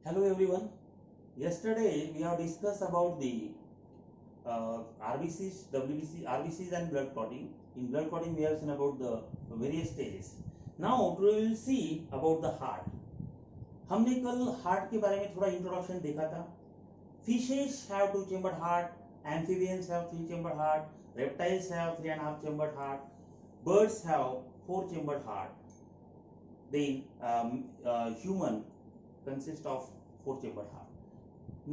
Hello everyone. Yesterday we have discussed about the RBCs, WBC, RBCs and blood clotting. In blood clotting we have seen about the various stages. Now today we will see about the heart. हमने कल heart के बारे में थोड़ा introduction देखा था. Fishes have two chambered heart, amphibians have three chambered heart, reptiles have 3.5 chambered heart, birds have 4 chambered heart. Then human consists of 4 chambered heart.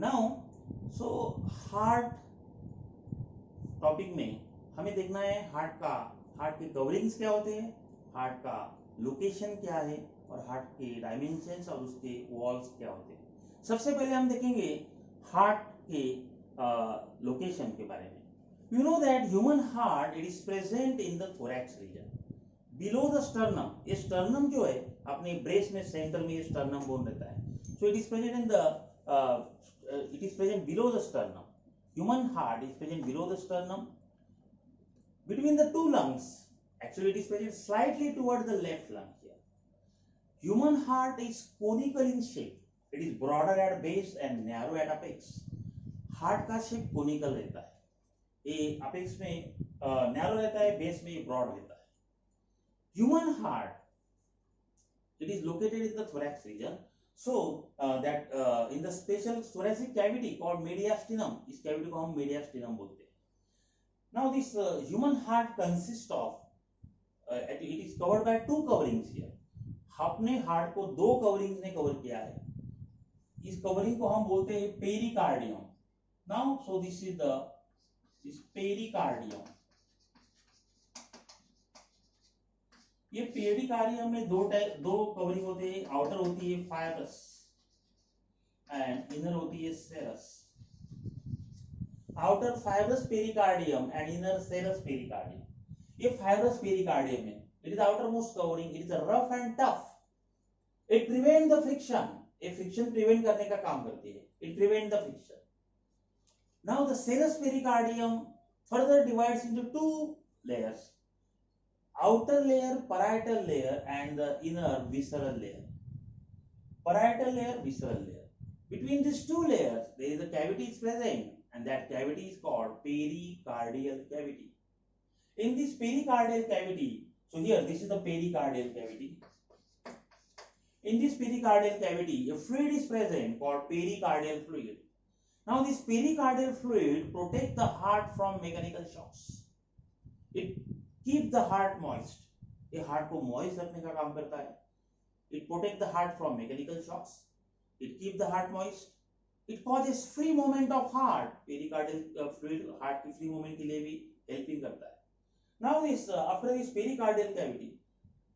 Now, so heart topic में हमें देखना है हार्ट के कवरिंग्स क्या होते हैं, हार्ट का location क्या है और हार्ट के डायमेंशंस और उसके वॉल्स क्या होते हैं. सबसे पहले हम देखेंगे हार्ट के लोकेशन के बारे में. You know that human heart it is present in the thorax region below the sternum. ये स्टर्नम जो है अपने ब्रेस्ट में सेंटर में ये स्टर्नम बोन रहता है. So it is present in the it is present below the sternum. Human heart is present below the sternum between the two lungs. Actually it is present slightly toward the left lung here. Human heart is conical in shape. It is broader at base and narrow at apex. Heart का shape conical रहता है. ये apex में narrow रहता है, base में broad रहता है. Human heart it is located in the thorax region. So that in the special thoracic cavity called mediastinum, इस cavity को हम mediastinum बोलते हैं. Now this human heart consists of it is covered by two coverings here. अपने heart को दो coverings ने cover किया है. इस कवरिंग को हम बोलते हैं pericardium. Now so this is this pericardium. ये पेरिकार्डियम में दो कवरिंग होते हैं. आउटर होती है फाइब्रस एंड इनर होती है serous. Outer fibrous pericardium and inner serous pericardium. ये फाइब्रस पेरिकार्डियम है. It is outer most covering. It is rough and tough. It prevent the friction. ये फ्रिक्शन प्रिवेंट करने का काम करती है. It prevent the friction. Now the serous pericardium further divides into two layers. Outer layer, parietal layer, and the inner visceral layer. Parietal layer, visceral layer. Between these two layers, there is a cavity is present, and that cavity is called pericardial cavity. In this pericardial cavity, so here this is the pericardial cavity. In this pericardial cavity, a fluid is present called pericardial fluid. Now, this pericardial fluid protects the heart from mechanical shocks. It keep the heart moist. ये heart को moist रखने का काम करता है. It protect the heart from mechanical shocks. It keep the heart moist. It causes free movement of heart. Pericardial fluid heart की free movement के लिए भी helping करता है. Now this after this pericardial cavity,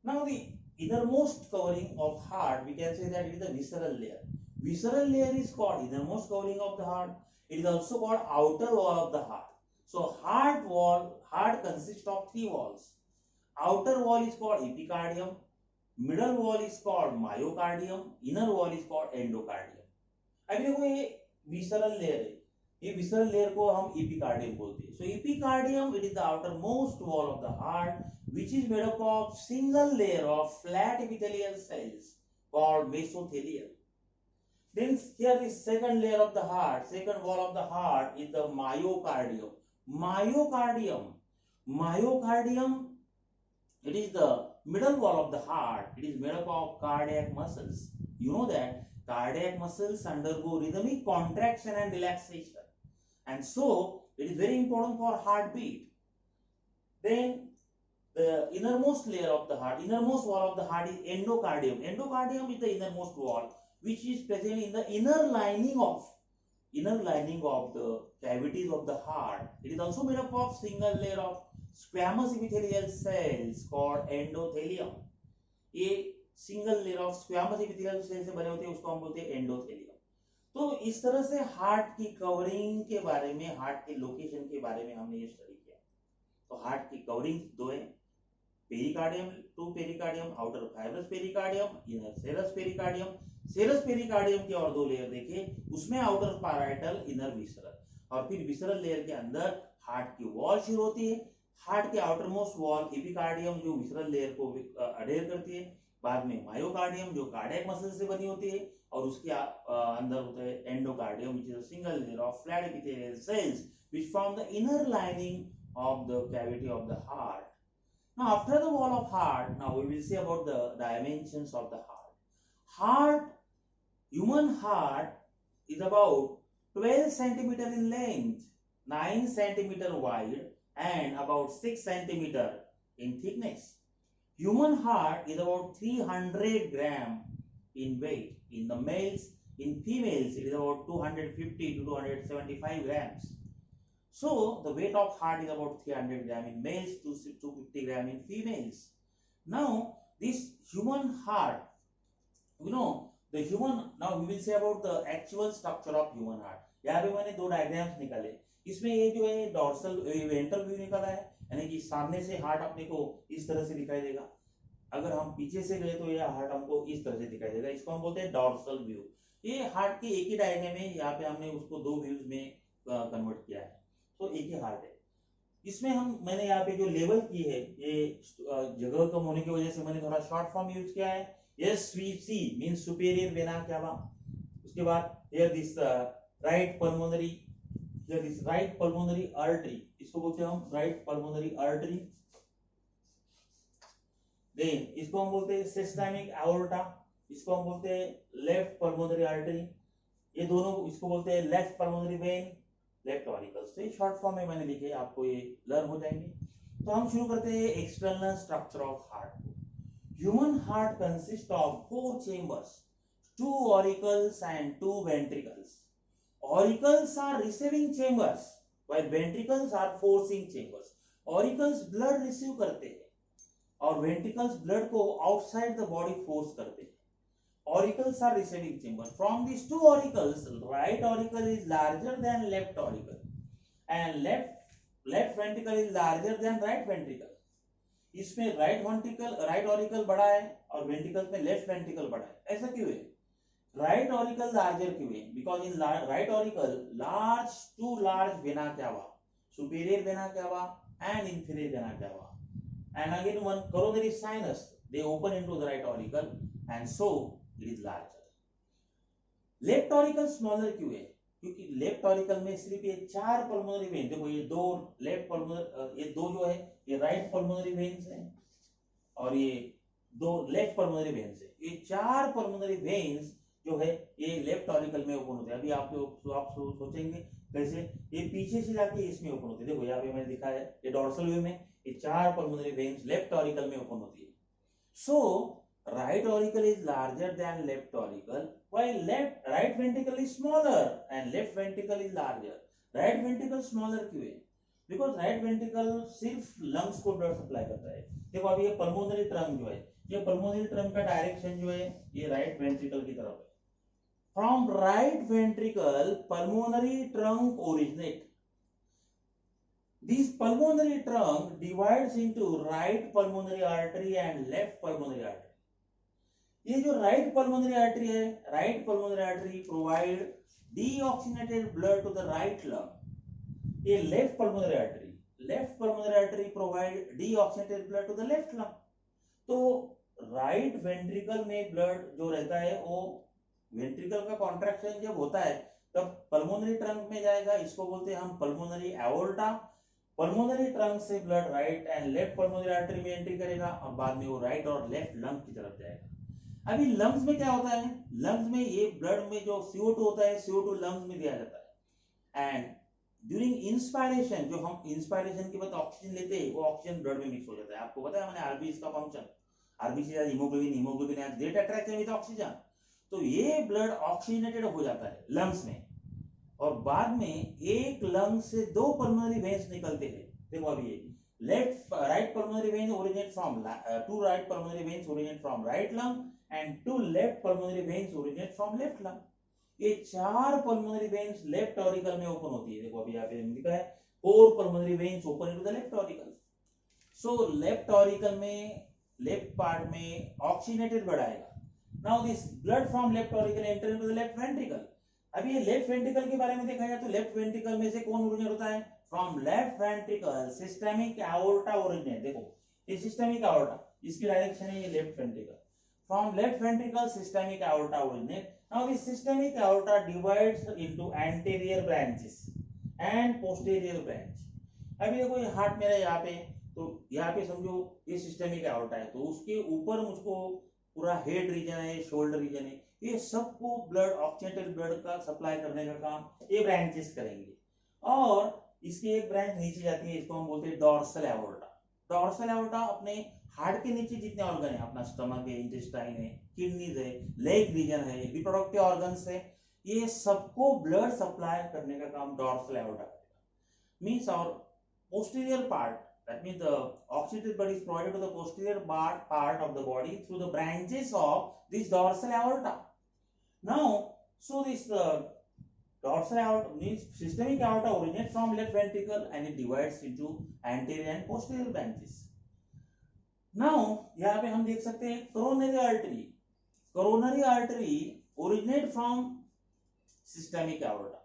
now the innermost covering of heart, we can say that it is the visceral layer. Visceral layer is called innermost covering of the heart. It is also called outer wall of the heart. So heart consists of three walls. Outer wall is called epicardium, middle wall is called myocardium, inner wall is called endocardium. अभी देखो ये visceral layer है. ये visceral layer को हम epicardium बोलते हैं. So epicardium it is the outermost wall of the heart which is made up of single layer of flat epithelial cells called mesothelium. Then here is second layer of the heart, second wall of the heart is the myocardium. Myocardium, it is the middle wall of the heart. It is made up of cardiac muscles. You know that cardiac muscles undergo rhythmic contraction and relaxation, and so it is very important for heartbeat. Then the innermost layer of the heart, innermost wall of the heart is endocardium. Endocardium is the innermost wall which is present in the inner lining of the cavities of the heart. It is also made up of single layer of squamous epithelial cells called endothelium. ये single layer of squamous epithelial cells से बने होते हैं, उसको हम बोलते हैं endothelium. तो इस तरह से हार्ट की कवरिंग के बारे में, हार्ट के लोकेशन के बारे में हमने ये स्टडी किया. तो हार्ट की कवरिंग दो है, pericardium, two pericardium, outer fibrous pericardium, inner serous pericardium. Serous pericardium के और दो लेयर देखे, उसमें आउटर पैराइटल, इनर विसरल, और फिर विसरल लेयर के अंदर हार्ट की वॉल शुरू होती है. हार्ट के आउटर मोस्ट वॉल एपिकार्डियम जो विसरल लेयर को अडेयर करती है, बाद में मायोकार्डियम जो कार्डियक मसल से बनी होती है, और उसके अंदर होता है endocardium which is a single layer of flat epithelial cells which form the inner lining of the cavity of the heart. Now after the wall of heart, now we will see about the dimensions of the heart. Heart, human heart is about 12 centimeter in length, 9 centimeter wide and about 6 centimeter in thickness. Human heart is about 300 gram in weight in the males. In females it is about 250 to 275 grams. So the weight of heart is about 300 gram in males to 250 gram in females. Now this human heart, the human, now we will say about the actual structure of human heart. यहाँ पे मैंने दो diagrams निकाले. इसमें ये जो है dorsal ventral view निकाला है, यानी कि सामने से हार्ट अपने को इस तरह से दिखाई देगा. अगर हम पीछे से गए तो ये हार्ट हमको इस तरह से दिखाई देगा. इसको हम बोलते हैं डॉर्सल व्यू. ये हार्ट के एक ही डायग्राम है, यहाँ पे हमने उसको दो व्यूज में कन्वर्ट किया है. तो एक ही हार्ट है. इसमें मैंने यहाँ पे जो लेवल की है, ये जगह कम होने की वजह से मैंने थोड़ा शॉर्ट फॉर्म यूज किया है. SVC means superior vena cava. उसके बाद here this right pulmonary, here this right pulmonary artery, इसको बोलते हैं हम राइट पल्मोनरी आर्टरी. देन इसको हम बोलते हैं सिस्टेमिक एओर्टा, इसको हम बोलते हैं लेफ्ट पल्मोनरी आर्टरी. ये दोनों इसको बोलते हैं left pulmonary vein, left auricles. तो ये शॉर्ट फॉर्म में मैंने लिखे, आपको ये लर्न हो जाएंगे. तो हम शुरू करते हैं external structure of heart. Human heart consist of 4 chambers, 2 auricles and 2 ventricles. Auricles are receiving chambers while ventricles are forcing chambers. Auricles blood receive करते हैं और वेंट्रिकल्स ब्लड को आउटसाइड द बॉडी फोर्स करते हैं. Auricles are receiving chamber. From these two auricles, right auricle is larger than left auricle, and left ventricle is larger than right ventricle. इसमें right auricle बड़ा है और ventricle में left ventricle बड़ा है. ऐसा क्यों है? Right auricle larger क्यों है? Because in right auricle two large vena cava, superior vena cava and inferior vena cava, and again one coronary sinus, they open into the right auricle, and so it is larger. Left auricle smaller क्यों है? क्योंकि left auricle में सिर्फ ये 4 pulmonary vein, देखो ये दो left pulmonary, ये दो जो है ये राइट पल्मोनरी वेन्स हैं और ये दो लेफ्ट पल्मोनरी वेन्स है. ये 4 पल्मोनरी वेन्स जो है ये लेफ्ट ऑरिकल में ओपन होते हैं. अभी आप सोचेंगे कैसे? ये पीछे से जाके इसमें ओपन होते हैं. देखो यहाँ पे मैंने दिखाया है, ये डॉर्सल व्यू में ये 4 पल्मोनरी वेन्स लेफ्ट ऑरिकल में ओपन होती है. सो right auricle is larger than left auricle while right ventricle is smaller and left ventricle is larger. right ventricle smaller क्यों है? because right ventricle सिर्फ lungs को blood supply करता है. देखो अभी ये pulmonary trunk जो है, ये pulmonary trunk का डायरेक्शन जो है ये right ventricle की तरफ है. from right ventricle pulmonary trunk originate. This pulmonary trunk divides into right pulmonary artery and left pulmonary artery. ये जो राइट पल्मोनरी आर्टरी है, right pulmonary artery provide deoxygenated blood to the right lung. ये left pulmonary artery provide deoxygenated blood to the left lung. तो right ventricle में blood जो रहता है वो वेंट्रिकल का कॉन्ट्रैक्शन जब होता है तब पल्मोनरी ट्रंक में जाएगा. इसको बोलते हैं हम पल्मोनरी एओर्टा. पल्मोनरी ट्रंक से blood right and left pulmonary artery में एंट्री करेगा और बाद में वो राइट और लेफ्ट लंग की तरफ जाएगा. अभी लंग्स में क्या होता है? लंग्स में ये ब्लड में जो CO2 होता है, CO2 लंग्स में दिया जाता है. एंड ड्यूरिंग इंस्पायरेशन, जो हम इंस्पायरेशन के बाद ऑक्सीजन लेते हैं वो ऑक्सीजन ब्लड में मिक्स हो जाता है. आपको पता है मैंने आरबीसी का function, RBC haemoglobin they attraction with oxygen. तो ये ब्लड ऑक्सीजनेटेड हो जाता है लंग्स में और बाद में एक लंग से 2 पल्मोनरी वेन्स निकलते हैं. देखो अभी ये right pulmonary veins originate from 2 right pulmonary veins originate from right lung and 2 left pulmonary veins originate from left lung. ये 4 pulmonary veins left auricle में ओपन होती है. देखो अभी यहाँ पे लिखा है 4 pulmonary veins open into the left auricle. So left auricle में left part में oxygenated blood आएगा. Now this blood from left auricle enter into the left ventricle. अभी ये लेफ्ट वेंट्रिकल के बारे में देखा जाए तो लेफ्ट वेंट्रिकल में से कौन ओरिजिनेट होता है? From left ventricle systemic aorta originate. देखो ये सिस्टेमिक एओर्टा, इसकी डायरेक्शन है ये left ventricle. from left ventricle systemic aorta originate. Now this systemic aorta divides into anterior branches and posterior branch. अभी देखो ये हार्ट मेरा यहाँ पे, तो यहाँ पे समझो ये सिस्टेमिक aorta है, तो उसके ऊपर मुझको पूरा हेड रीजन है, शोल्डर रीजन है, ये सबको ब्लड, ऑक्सीजनेटेड ब्लड का सप्लाई करने का काम ये ब्रांचेस करेंगे. और इसकी एक ब्रांच नीचे जाती है, इसको हम बोलते हैं डॉर्सल एओर्टा. डॉर्सल एओर्टा अपने हार्ट के नीचे जितने ऑर्गन है, अपना स्टमक है, इंटेस्टाइन है, किडनीज है, लेग रीजन है, रिप्रोडक्टिव ऑर्गन्स है, ये सबको ब्लड सप्लाई करने का काम डॉर्सल एओर्टा करेगा. मींस और posterior part, that means the oxygenated blood is provided to the posterior part of the body through the branches of this dorsal aorta. Now, so this dorsal aorta means systemic aorta originates from left ventricle and it divides into anterior and posterior branches. Now, यहाँ पे हम देख सकते हैं coronary artery. Coronary artery originate from systemic aorta.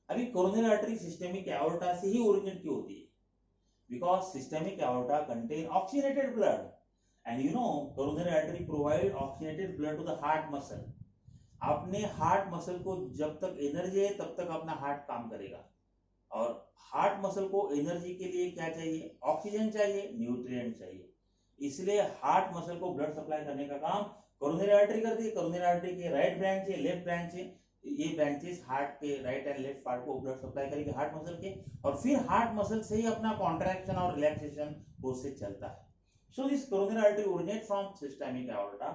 अभी coronary artery systemic aorta से ही originate क्यों होती है? Because systemic aorta contain oxygenated blood, and you know coronary artery provide oxygenated blood to the heart muscle. अपने heart muscle को जब तक energy है तब तक अपना हार्ट काम करेगा, और हार्ट मसल को एनर्जी के लिए क्या चाहिए? ऑक्सीजन चाहिए, न्यूट्रिएंट चाहिए. इसलिए हार्ट मसल को ब्लड सप्लाई करने का काम कोरोनरी आर्टरी करती है. कोरोनरी आर्टरी के राइट ब्रांच है, लेफ्ट ब्रांच है, ये ब्रांचेस हार्ट के राइट एंड लेफ्ट पार्ट को ब्लड सप्लाई करेगी हार्ट मसल के, और फिर हार्ट मसल से ही अपना कॉन्ट्रैक्शन और रिलैक्सेशन प्रोसेस चलता है. So this coronary artery originate from systemic aorta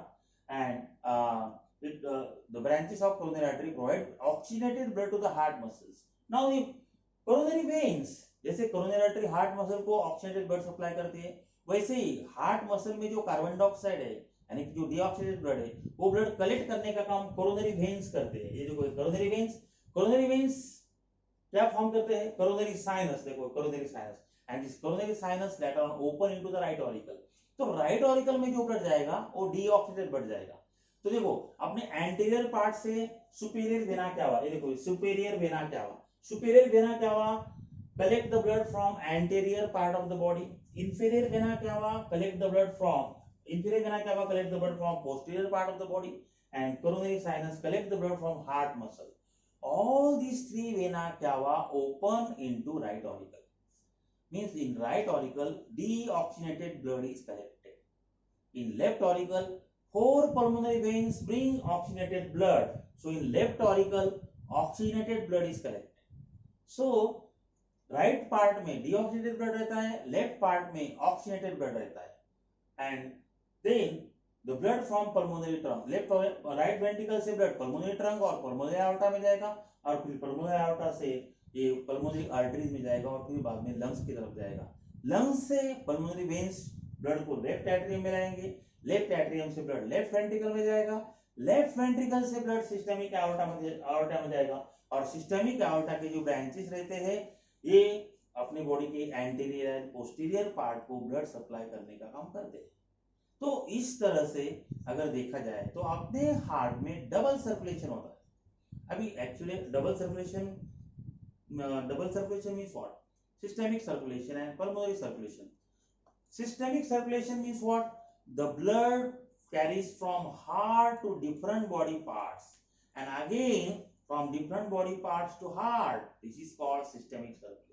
and the branches of coronary artery provide oxygenated blood to the heart muscles. Now the coronary veins, जैसे coronary artery heart muscle को oxygenated blood supply करती है, वैसे ही heart muscle में जो carbon dioxide है, यानी कि जो डीऑक्सीडेटेड ब्लड है, वो ब्लड कलेक्ट करने का काम कोरोनरी वेन्स करते हैं. ये जो कोरोनरी वेन्स क्या फॉर्म करते हैं? Coronary sinus. देखो coronary sinus, and this coronary sinus later on open into the right auricle. तो राइट ऑरिकल में जो ब्लड जाएगा वो डीऑक्सीडेटेड ब्लड जाएगा. तो देखो अपने एंटीरियर पार्ट से सुपीरियर वेना क्या हुआ, ये देखो सुपीरियर वेना क्या हुआ. सुपीरियर वेना क्या हुआ? Collect the blood from anterior part of the body. Inferior vena क्या हुआ? Collect the blood from inferior vena cava collect the blood from posterior part of the body, and coronary sinus collect the blood from heart muscle. All these three vena cava open into right auricle. Means in right auricle deoxygenated blood is collected. In left auricle 4 pulmonary veins bring oxygenated blood. So in left auricle oxygenated blood is collected. So right part में deoxygenated blood रहता है, left part में oxygenated blood रहता है, and then the blood from pulmonary trunk, left और right ventricle से blood pulmonary trunk और pulmonary aorta में जाएगा, और फिर pulmonary aorta से ये pulmonary arteries में जाएगा, और फिर बाद में lungs की तरफ जाएगा. lungs से pulmonary veins blood को left atrium में लाएंगे, left atrium से blood left ventricle में जाएगा, left ventricle से blood systemic aorta में जाएगा, और systemic aorta के जो branches रहते हैं ये अपनी बॉडी के एंटीरियर एंड पोस्टीरियर पार्ट को ब्लड सप्लाई करने का काम करते हैं. तो इस तरह से अगर देखा जाए तो अपने हार्ट में डबल सर्कुलेशन होता है. अभी actually double circulation means what? Systemic circulation and pulmonary circulation. Systemic circulation means what? The blood carries from heart to different body parts and again from different body parts to heart. This is called systemic circulation.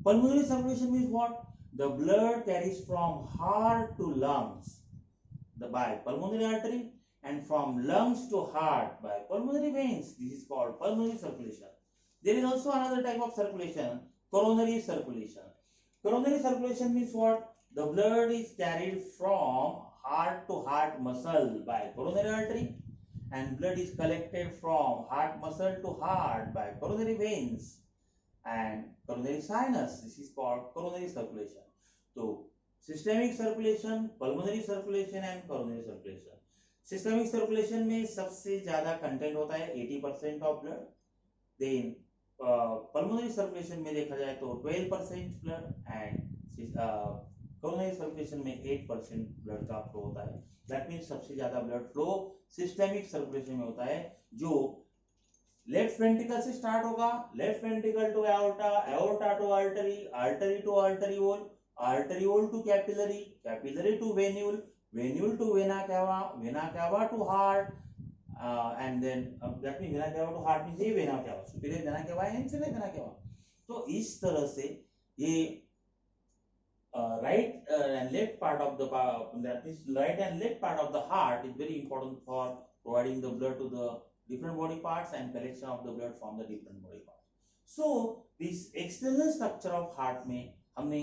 Pulmonary circulation means what? The blood carries from heart to lungs by pulmonary artery, and from lungs to heart by pulmonary veins. This is called pulmonary circulation. There is also another type of circulation, coronary circulation. Coronary circulation means what? The blood is carried from heart to heart muscle by coronary artery, and blood is collected from heart muscle to heart by coronary veins and coronary sinus. This is called coronary circulation. So systemic circulation, pulmonary circulation and coronary circulation. Systemic circulation में सबसे ज्यादा content होता है 80% of blood. Then pulmonary circulation में देखा जाए तो 12% blood, and coronary circulation में 8% ब्लड का फ्लो होता है. दैट मींस सबसे ज्यादा ब्लड फ्लो सिस्टेमिक सर्कुलेशन में होता है, जो लेफ्ट वेंट्रिकल से स्टार्ट होगा, left ventricle to aorta, aorta to artery, artery to arteriole, arteriole to capillary, capillary to venule, venule to vena cava to heart, and then that means vena cava to heart means ये vena cava, superior vena cava है, inferior vena cava. तो इस तरह से ये right and left part of the that means right and left part of the heart is very important for providing the blood to the different body parts and collection of the blood from the different body parts. So this external structure of heart में हमने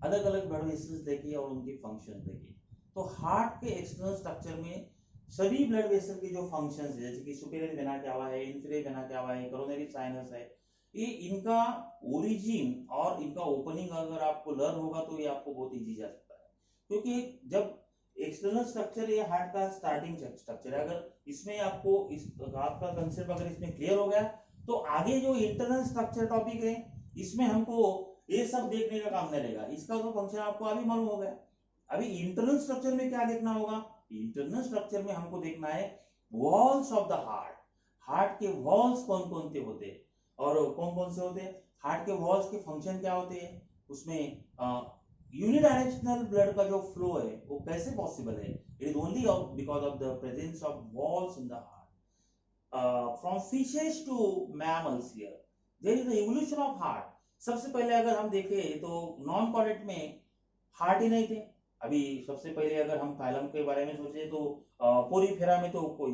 अलग अलग blood vessels देखे और उनके function देखे. तो heart के एक्सटर्नल स्ट्रक्चर में सभी ब्लड वेसल के जो फंक्शंस है, जैसे कि सुपीरियर वेना कावा है, इंफीरियर वेना कावा है, कोरोनरी साइनस है, ये इनका ओरिजिन और इनका ओपनिंग अगर आपको लर्न होगा तो ये आपको बहुत इजी जा सकता है. क्योंकि जब एक्सटर्नल स्ट्रक्चर ये हार्ट का स्टार्टिंग स्ट्रक्चर है, अगर इसमें आपको इस आपका कंसेप्ट अगर इसमें क्लियर हो गया तो आगे जो इंटरनल स्ट्रक्चर टॉपिक है इसमें हमको ये सब देखने का काम नहीं रहेगा. इसका तो फंक्शन आपको अभी मालूम हो गया. अभी इंटरनल स्ट्रक्चर में क्या देखना होगा? इंटरनल स्ट्रक्चर में हमको देखना है walls of the heart. Heart के वॉल्स कौन कौन से होते हैं और कौन कौन से होते हैं, हार्ट के वॉल्स के फंक्शन क्या होते हैं, उसमें यूनिडायरेक्शनल ब्लड का जो फ्लो है वो कैसे पॉसिबल है. It is only because of the presence of walls in the heart. From fishes to mammals here there is the evolution of heart. सबसे पहले अगर हम देखें तो नॉन कॉर्डेट में हार्ट ही नहीं थे. अभी सबसे पहले अगर हम फाइलम के बारे में सोचे तो पोरीफेरा में तो कोई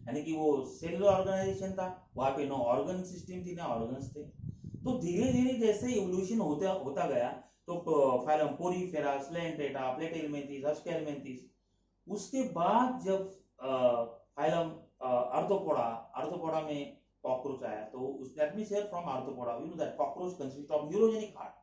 यानी कि वो सेलुलर ऑर्गेनाइजेशन था, वहां पे नो ऑर्गन सिस्टम थी, ना ऑर्गन्स थे. तो धीरे धीरे जैसे इवोल्यूशन होता गया तो फाइलम पोरीफेरा, स्लेंटेटा, प्लेटेलमेंथिस, हस्केलमेंथिस, उसके बाद जब फाइलम आर्थ्रोपोडा में कॉकरोच आया तो that means here from arthropoda we know that cockroach consists of neurogenic heart.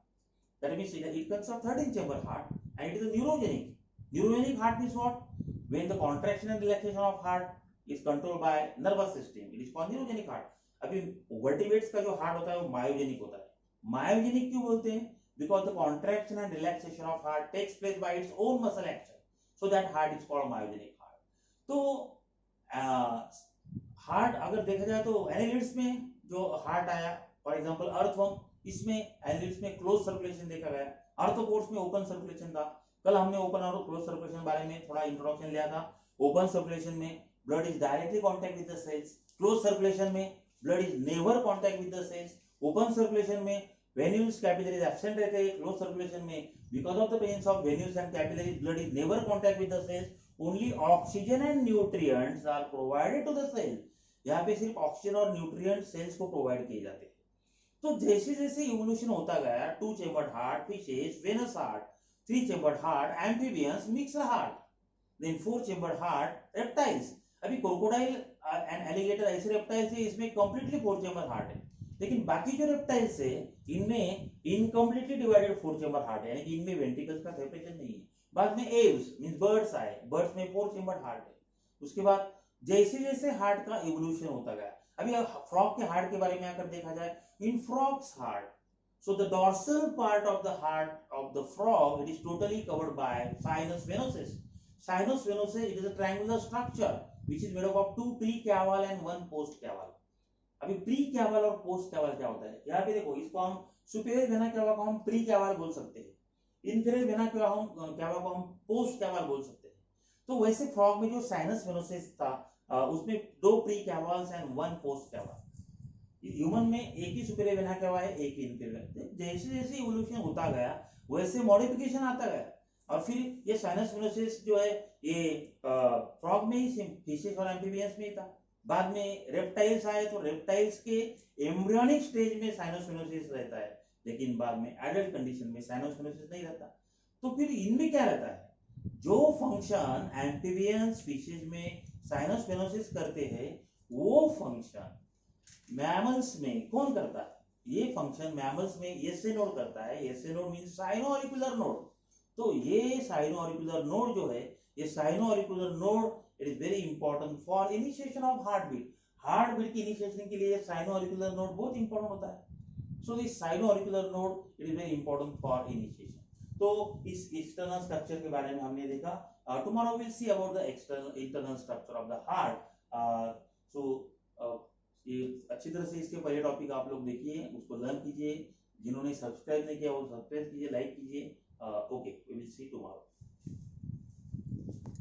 That means it consists of 13 chamber heart and it is a neurogenic. Neurogenic heart means what? When the contraction and relaxation of heart is controlled by nervous system, it is called neurogenic heart. अभी vertebrates का जो heart होता है वो myogenic होता है. myogenic क्यों बोलते हैं? Because the contraction and relaxation of heart takes place by its own muscle action, so that heart is called myogenic heart. तो हार्ट अगर देखा जाए तो एनालिड्स में जो हार्ट आया, फॉर एग्जांपल अर्थवर्म, इसमें एनालिड्स में क्लोज सर्कुलेशन देखा गया, आर्थ्रोपोड्स में ओपन सर्कुलेशन था. कल हमने ओपन और क्लोज सर्कुलेशन बारे में थोड़ा इंट्रोडक्शन लिया था. ओपन सर्कुलेशन में blood is directly contact with the cells, close circulation में blood is never contact with the cells. Open circulation में वेन्यूल्स कैपिलरीज एब्सेंट रहते हैं, क्लोज सर्कुलेशन में because of the presence of venules and capillaries blood is never contact with the cells. Only oxygen and nutrients are provided to the cell. यहाँ पे सिर्फ oxygen और nutrient sales को provide किए जाते हैं. तो जैसे जैसे इवोल्यूशन होता गया, 2 chambered heart, fishes, venous heart, 3 chambered heart, amphibians, mixed heart, then 4 chambered heart, reptiles. अभी क्रोकोडाइल एंड एलिगेटर ऐसे रेप्टाइल्स है इसमें कंप्लीटली 4 चेम्बर हार्ट है, लेकिन बाकी जो रेप्टाइल्स है इनमें इनकम्प्लीटली डिवाइडेड 4 चेम्बर हार्ट है, यानी कि इनमें वेंट्रिकल्स का सेपरेशन नहीं है. बाद में एव्स मींस बर्ड्स आए, बर्ड्स में 4 चेम्बर हार्ट है. उसके बाद जैसे जैसे हार्ट का इवोल्यूशन होता गया, अभी फ्रॉग के हार्ट के बारे में अगर देखा जाए, in frog's heart, so the dorsal part of the heart of the frog it is totally covered by sinus venosus. Sinus venosus it is a triangular structure which is made up of 2 precaval and 1 postcaval. अभी precaval और postcaval क्या होता है, यहाँ पे देखो, इसको हम सुपीरियर वेना कैवा को हम प्री-कैवल बोल सकते हैं, इंफीरियर वेना कैवा को हम पोस्ट-कैवल बोल सकते हैं. तो वैसे फ्रॉग में जो साइनस वेनोसिस था उसमें 2 प्री-कैवल्स एंड 1 पोस्ट-कैवल. ह्यूमन में एक ही सुपीरियर वेना कैवा है, एक ही इंफीरियर. जैसे जैसे इवोल्यूशन होता गया वैसे मॉडिफिकेशन आता गया और फिर ये साइनस वेनोसिस जो है ये फ्रॉग में ही, फिशेस और एम्फीबियंस में ही था. बाद में रेप्टाइल्स आए तो रेप्टाइल्स के एम्ब्रियोनिक स्टेज में साइनस वेनोसिस रहता है, लेकिन बाद में एडल्ट कंडीशन में साइनस वेनोसिस नहीं रहता. तो फिर इनमें क्या रहता है, जो फंक्शन एम्फीबियंस फिशेस में साइनस वेनोसिस करते हैं वो फंक्शन मैमल्स में कौन करता है? ये फंक्शन मैमल्स में एसए नोड करता है. SA node means sino auricular node. तो ये साइनो ऑरिकुलर नोड जो है, ये sino auricular node it is very important for initiation of heart beat. Heart beat की इनिशिएशन के लिए साइनो ऑरिकुलर नोड बहुत इंपॉर्टेंट होता है. So this sino auricular node it is very important for initiation. तो इस एक्सटर्नल स्ट्रक्चर के बारे में हमने देखा. Tomorrow will see about the external internal structure of the heart. So ये अच्छी तरह से इसके पहले टॉपिक आप लोग देखिए, उसको लर्न कीजिए. जिन्होंने सब्सक्राइब नहीं किया वो सब्सक्राइब कीजिए, लाइक कीजिए. Okay, we will see tomorrow.